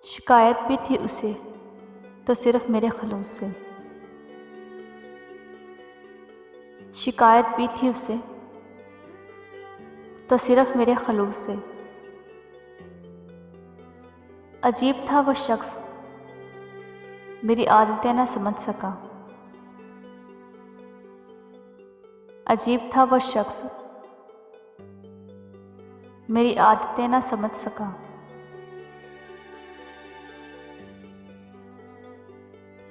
शिकायत भी थी उसे तो सिर्फ मेरे खलूस से। शिकायत भी थी उसे तो सिर्फ मेरे खलूस से। अजीब था वो शख्स, मेरी आदतें न समझ सका। अजीब था वो शख्स, मेरी आदतें न समझ सका।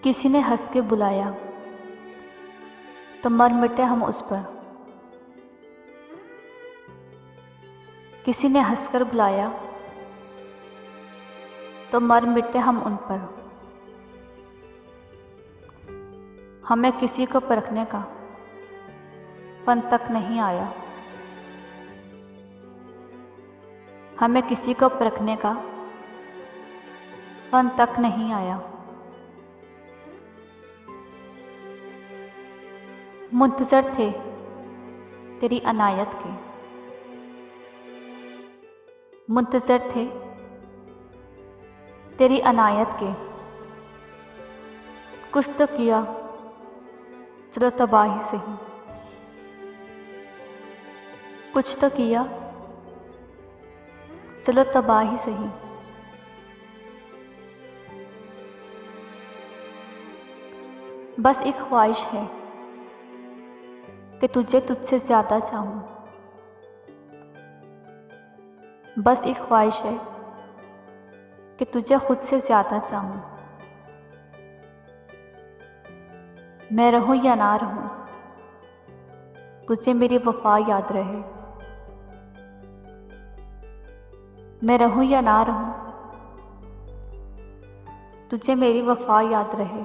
किसी ने हंस के बुलाया तो मर मिटे हम उस पर। किसी ने हंसकर बुलाया तो मर मिटे हम उन पर। हमें किसी को परखने का फन तक नहीं आया। हमें किसी को परखने का फन तक नहीं आया। मुंतज़र थे तेरी अनायत के। मुंतज़र थे तेरी अनायत के। कुछ तो किया, चलो तबाही सही। कुछ तो किया, चलो तबाही सही। बस एक ख्वाहिश है कि तुझे तुझसे ज़्यादा चाहूँ। बस एक ख्वाहिश है कि तुझे खुद से ज़्यादा चाहूँ। मैं रहूँ या ना रहूँ, तुझे मेरी वफ़ा याद रहे। मैं रहूँ या ना रहूँ, तुझे मेरी वफ़ा याद रहे।